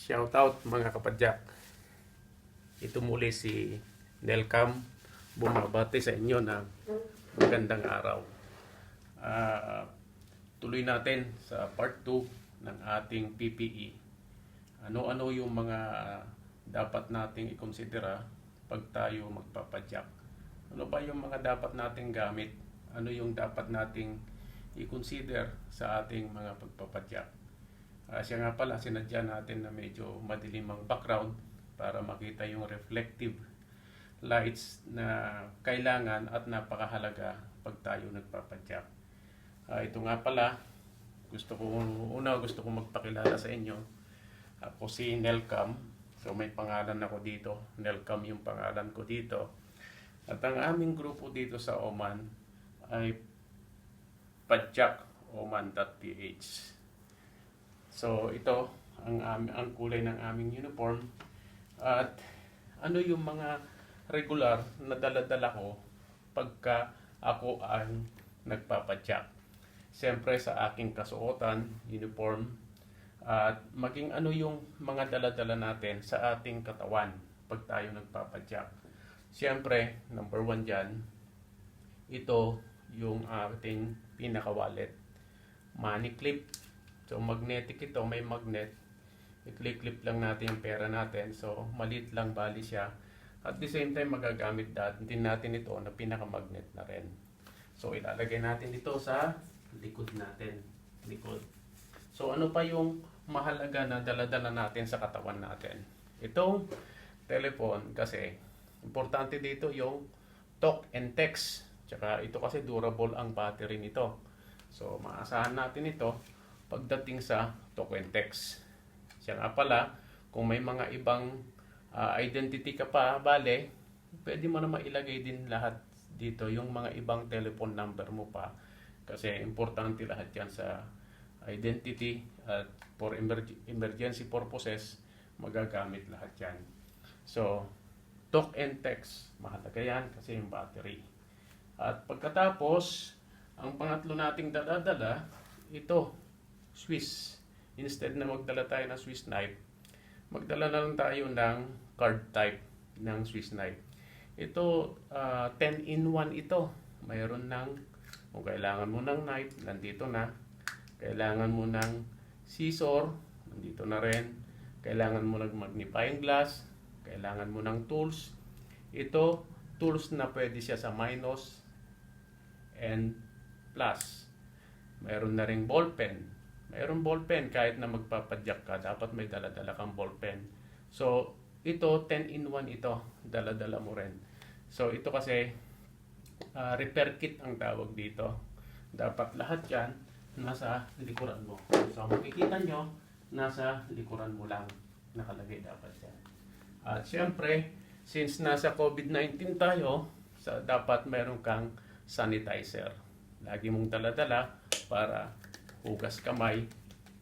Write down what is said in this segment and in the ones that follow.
Shoutout mga kapadyak. Ito muli si Nelcam bumabati sa inyo ng magandang araw. Tuloy natin sa part 2 ng ating PPE. Ano-ano yung mga dapat nating ikonsidera pag tayo magpapadyak? Ano ba yung mga dapat nating gamit? Ano yung dapat nating i-consider sa ating mga pagpapadyak? Siya nga pala, sinadya natin na medyo madilim ang background para makita yung reflective lights na kailangan at napakahalaga pag tayo nagpapadyak. Ito nga pala, gusto ko magpakilala sa inyo. Ako si Nelcam. So may pangalan ako dito. Nelcam yung pangalan ko dito. At ang aming grupo dito sa Oman ay Padyak Oman.ph. So ito ang kulay ng aming uniform. At ano yung mga regular na dala-dala ko pagka ako ang nagpapadyak. Siyempre sa aking kasuotan, uniform, at maging ano yung mga dala-dala natin sa ating katawan pag tayo nagpapadyak. Siyempre, number 1 dyan, ito yung ating pinaka-wallet. Money clip. So magnetic ito, may magnet. I-clip lang natin yung pera natin. So maliit lang bali siya. At the same time magagamit din natin ito na pinaka-magnet na rin. So ilalagay natin ito sa likod natin. Likod. So ano pa yung mahalaga na dala-dala natin sa katawan natin? Itong telephone kasi importante dito yung talk and text. Tsaka ito kasi durable ang battery nito. So maasahan natin ito pagdating sa talk and text. Siya nga pala, kung may mga ibang identity ka pa, bale, pwede mo naman ilagay din lahat dito yung mga ibang telephone number mo pa. Kasi importante lahat yan sa identity at for emergency purposes, magagamit lahat yan. So, talk and text, mahalaga yan kasi yung battery. At pagkatapos, ang pangatlo nating dala-dala, ito, Swiss. Instead na magdala tayo ng Swiss knife, magdala na lang tayo ng card type ng Swiss knife. Ito, 10-in-1 ito. Mayroon ng, kung kailangan mo ng knife, nandito na. Kailangan mo ng scissor, nandito na rin. Kailangan mo ng magnifying glass. Kailangan mo ng tools. Ito, tools na pwede siya sa minus and plus. Mayroon na ring ballpen. Mayroon ballpen kahit na magpapadyak ka, dapat may dala-dala kang ballpen. So, ito 10-in-1 ito, dala-dala mo rin. So, ito kasi repair kit ang tawag dito. Dapat lahat 'yan nasa likuran mo. So, makikita nyo, nasa likuran mo lang nakalagay dapat 'yan. At syempre, since nasa COVID-19 tayo, dapat meron kang sanitizer. Lagi mong dala-dala para hugas kamay,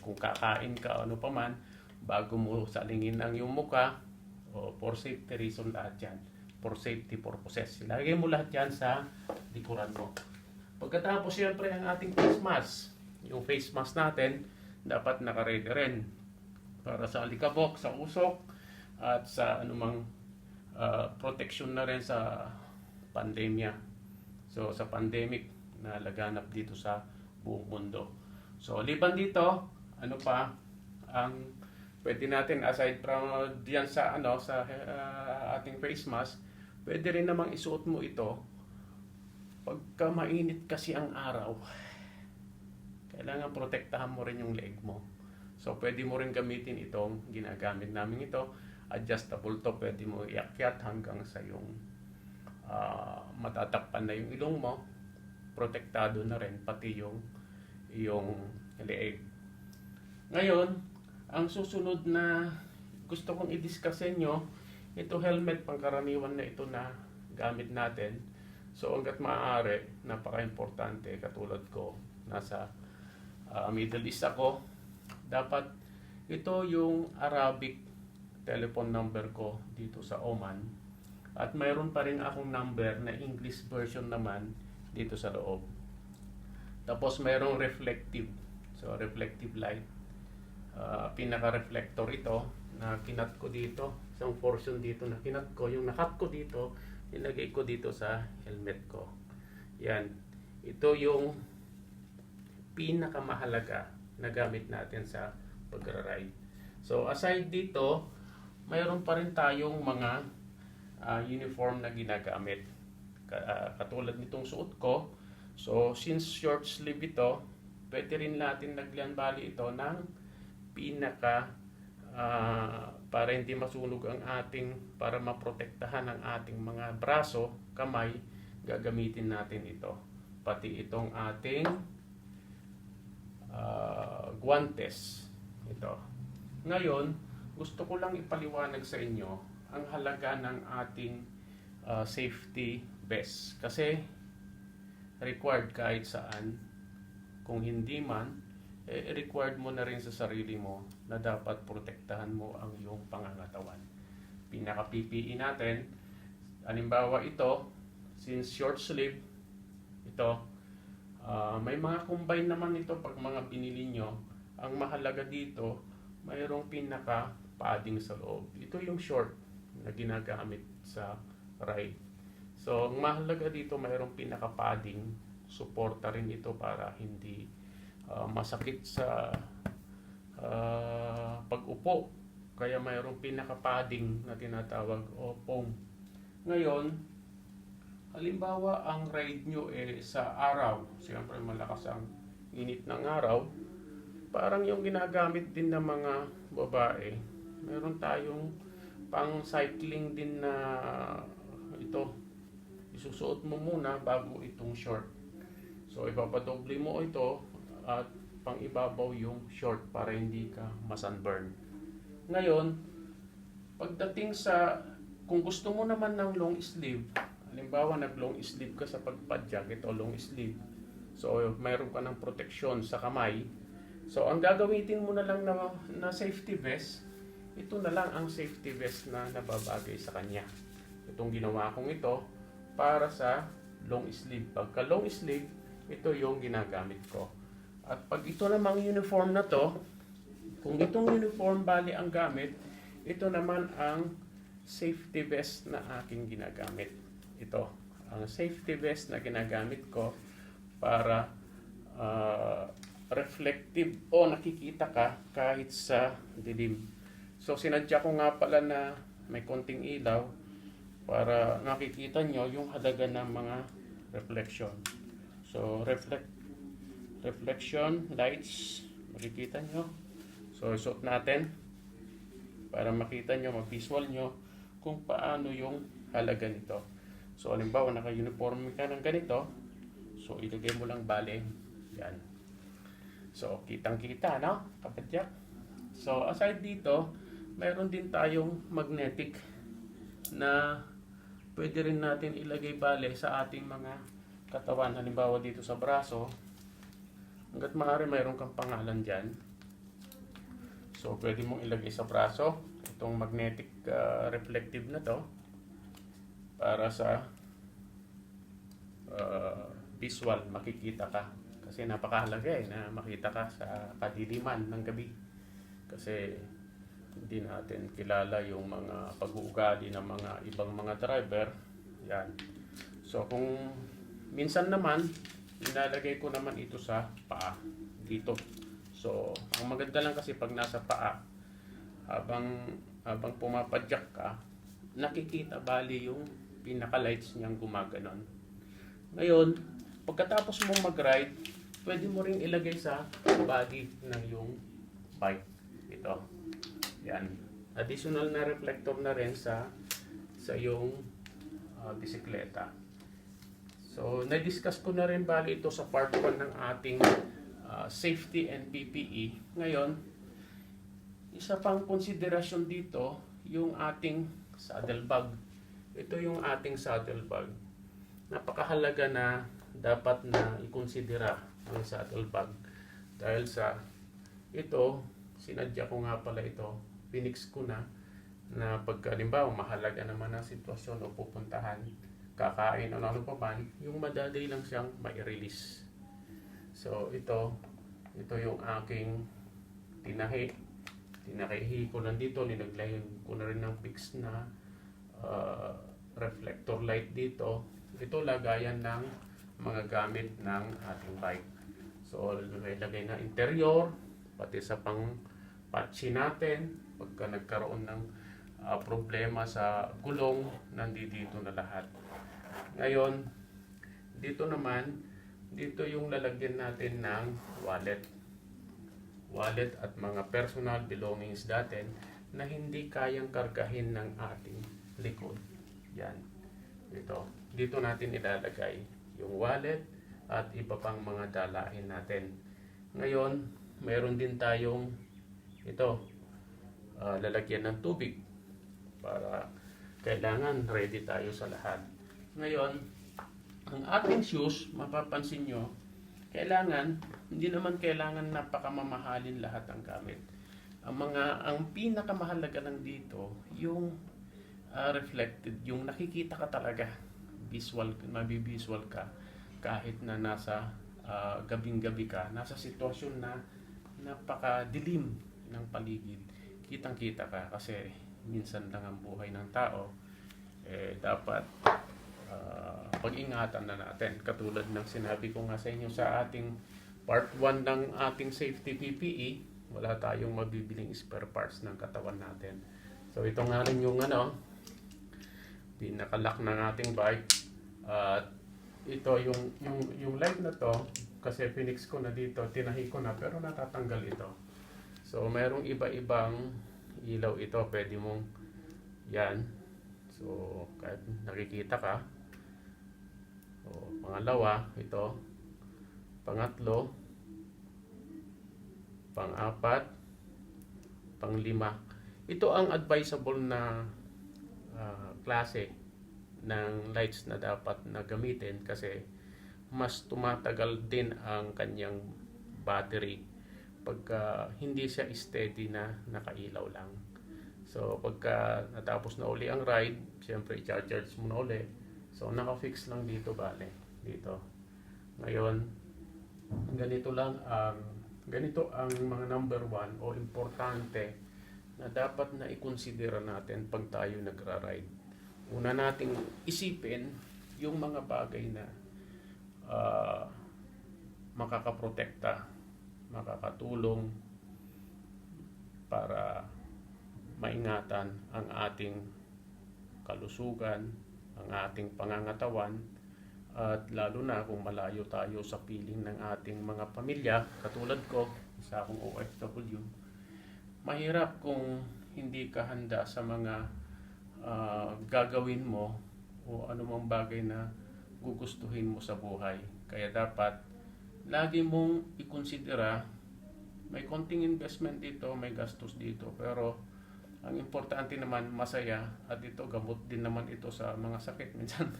kung kakain ka ano pa man, bago mo salingin ang iyong muka, o for safety reason lahat yan. For safety purposes. Ilagay mo lahat yan sa likuran mo. Pagkatapos siyempre ang ating face mask. Yung face mask natin, dapat naka-ready rin. Para sa alikabok, sa usok, at sa anumang protection na rin sa pandemya. So sa pandemic na laganap dito sa buong mundo. So, liban dito, ano pa ang pwede natin aside from diyan sa ating face mask, pwede rin namang isuot mo ito pagka mainit kasi ang araw. Kailangan protektahan mo rin yung leg mo. So, pwede mo rin gamitin itong ginagamit namin ito. Adjustable to, pwede mo iakyat hanggang sa yung matatakpan na yung ilong mo. Protektado na rin pati yung leeg. Ngayon, ang susunod na gusto kong i-discuss sa inyo, ito helmet pangkaraniwan na ito na gamit natin. So hangga't maaari, napaka-importante, katulad ko, nasa Middle East ako, dapat ito yung Arabic telephone number ko dito sa Oman. At mayroon pa rin akong number na English version naman dito sa loob. Tapos mayroong reflective. So reflective light. Pinaka-reflector ito na kinat ko dito, isang portion dito na kinat ko, yung nakat ko dito, nilagay ko dito sa helmet ko. Yan, ito yung pinakamahalaga na gamit natin sa pagra-ride. So aside dito, mayroon pa rin tayong mga uniform na ginagamit. Katulad nitong suot ko. So since short sleeve ito, pwede rin natin lagyan bali ito ng pinaka para hindi masunog ang ating, para maprotektahan ang ating mga braso, kamay, gagamitin natin ito. Pati itong ating guantes. Ito. Ngayon, gusto ko lang ipaliwanag sa inyo ang halaga ng ating safety vest. Kasi required kahit saan. Kung hindi man, required mo na rin sa sarili mo na dapat protektahan mo ang iyong pangangatawan. Pinaka-PPE natin, halimbawa ito, since short sleeve, ito, may mga combine naman ito pag mga binili nyo. Ang mahalaga dito, mayroong pinaka-padding sa loob. Ito yung short na ginagamit sa ride. So, ang mahalaga dito, mayroong pinaka-padding. Suporta rin ito para hindi masakit sa pag-upo. Kaya mayroong pinaka-padding na tinatawag o foam. Ngayon, halimbawa ang ride nyo sa araw, siyempre malakas ang init ng araw, parang yung ginagamit din ng mga babae. Meron tayong pang cycling din na ito, isusuot mo muna bago itong short. So ipapadoble mo ito at pang ibabaw yung short para hindi ka masunburn. Ngayon, pagdating sa, kung gusto mo naman ng long sleeve, halimbawa nag long sleeve ka sa pagpadyak, ito long sleeve. So mayroon ka ng proteksyon sa kamay. So ang gagamitin mo na lang na safety vest, ito na lang ang safety vest na nababagay sa kanya. Itong ginawa kong ito para sa long sleeve. Pagka long sleeve, ito yung ginagamit ko. At pag ito namang uniform na to, kung itong uniform bali ang gamit, ito naman ang safety vest na aking ginagamit. Ito, ang safety vest na ginagamit ko para reflective o nakikita ka kahit sa dilim. So sinadya ko nga pala na may konting ilaw para nakikita nyo yung halaga ng mga reflection. So reflection lights, makikita nyo. So isuot natin para makita nyo, mag-visual nyo kung paano yung halaga nito. So halimbawa naka-uniform ka ng ganito, so ilagay mo lang bali yan. So kitang-kita, no? Kapadyak. So aside dito, mayroon din tayong magnetic na pwede rin natin ilagay bale sa ating mga katawan. Halimbawa dito sa braso, hanggat maaari mayroon kang pangalan dyan. So pwede mong ilagay sa braso itong magnetic reflective na to para sa visual, makikita ka. Kasi napakahalaga na makita ka sa kadiliman ng gabi. Kasi hindi natin kilala yung mga pag-uugali ng mga ibang mga driver. Yan. So kung minsan naman, nilalagay ko naman ito sa paa, dito. So, ang maganda lang kasi pag nasa paa, habang pumapadyak ka, nakikita bali yung pinaka-lights niyang gumaganon. Ngayon, pagkatapos mong mag-ride, pwede mo ring ilagay sa body ng yung bike. Ito. Yan. Additional na reflector na rin sa yung bisikleta. So, na-discuss ko na rin bali ito sa part 1 ng ating safety and PPE. Ngayon, isa pang konsiderasyon dito, yung ating saddle bag. Ito yung ating saddle bag. Napakahalaga na dapat na ikonsidera ang saddle bag. Dahil sa ito, sinadya ko nga pala ito, pinix ko na pagka halimbawa mahalaga naman ang sitwasyon o pupuntahan, kakain o ano pa man, yung madali lang siyang mai-release. So ito yung aking tinahi. Tinakaihi ko lang dito, nilagay ko na rin ng fix na reflector light dito. Ito lagayan ng mga gamit ng ating bike. So lagay na interior, pati sa pang patchy natin pagka nagkaroon ng problema sa gulong, nandito na lahat. Ngayon, dito naman, dito yung lalagyan natin ng wallet at mga personal belongings natin na hindi kayang kargahin ng ating likod. Yan. Dito natin ilalagay yung wallet at iba pang mga dalahin natin. Ngayon, mayroon din tayong lalagyan ng tubig para kailangan ready tayo sa lahat. Ngayon, ang ating shoes, mapapansin nyo, hindi naman kailangan napakamamahalin lahat ng gamit. Ang pinakamahalaga lang dito, yung reflected, yung nakikita ka talaga, mabivisual ka, kahit na nasa gabing-gabi ka, nasa sitwasyon na napakadilim ng paligid, kitang-kita ka kasi minsan lang ang buhay ng tao. Dapat pag-ingatan na natin. Katulad ng sinabi ko nga sa inyo sa ating part 1 ng ating safety PPE, wala tayong mabibiling spare parts ng katawan natin. So ito nga rin yung pinakalock ng ating bike. At ito yung light na to, kasi pinix ko na dito, tinahi ko na, pero natatanggal ito. So mayroong iba-ibang ilaw ito, pwede mong yan. So kahit nakikita ka. So, pangalawa, ito. Pangatlo, pang-apat, pang-lima. Ito ang advisable na klase ng lights na dapat na gamitin kasi mas tumatagal din ang kanyang battery pagka hindi siya steady na nakailaw lang. So pagka natapos na uli ang ride, siyempre i-charge mo na uli. So naka-fix lang dito dito. Ngayon, ganito ang mga number 1 o importante na dapat na i-consider natin pag tayo nagra-ride. Una nating isipin yung mga bagay na makakaprotekta, makakatulong para maingatan ang ating kalusugan, ang ating pangangatawan, at lalo na kung malayo tayo sa piling ng ating mga pamilya, katulad ko, isa akong OFW. Mahirap kung hindi ka handa sa mga gagawin mo o anumang bagay na gugustuhin mo sa buhay. Kaya dapat lagi mong ikonsidera, may konting investment dito, may gastos dito, pero ang importante naman masaya, at ito gamot din naman ito sa mga sakit. Minsan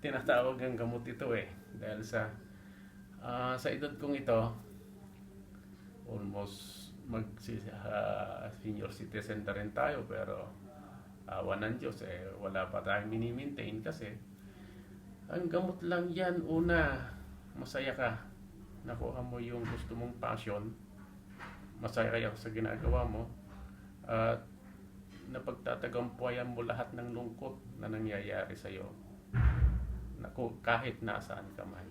tinatawag ang gamot ito dahil sa edad kong ito, almost senior citizen na rin tayo, pero awa ng Diyos wala pa tayong mini-maintain kasi ang gamot lang yan. Una, masaya ka, nakuha mo yung gusto mong passion, masaya ka sa ginagawa mo, at napagtatagumpayan mo lahat ng lungkot na nangyayari sa iyo, kahit nasaan ka man.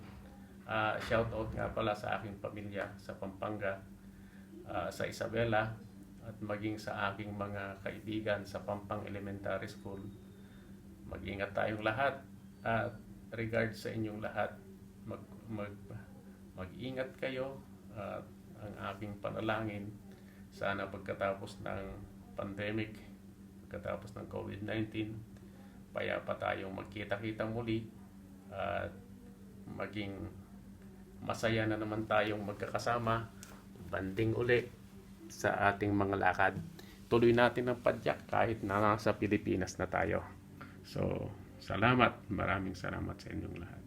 Shout out nga pala sa aking pamilya sa Pampanga, sa Isabela, at maging sa aking mga kaibigan sa Pampang Elementary School. Mag-ingat tayong lahat, at regard sa inyong lahat, mag-ingat kayo. At ang aking panalangin, sana pagkatapos ng pandemic, pagkatapos ng COVID-19, payapa tayong magkita-kita muli at maging masaya na naman tayong magkakasama, banding uli sa ating mga lakad. Tuloy natin ang padyak kahit na nasa Pilipinas na tayo. So, salamat. Maraming salamat sa inyong lahat.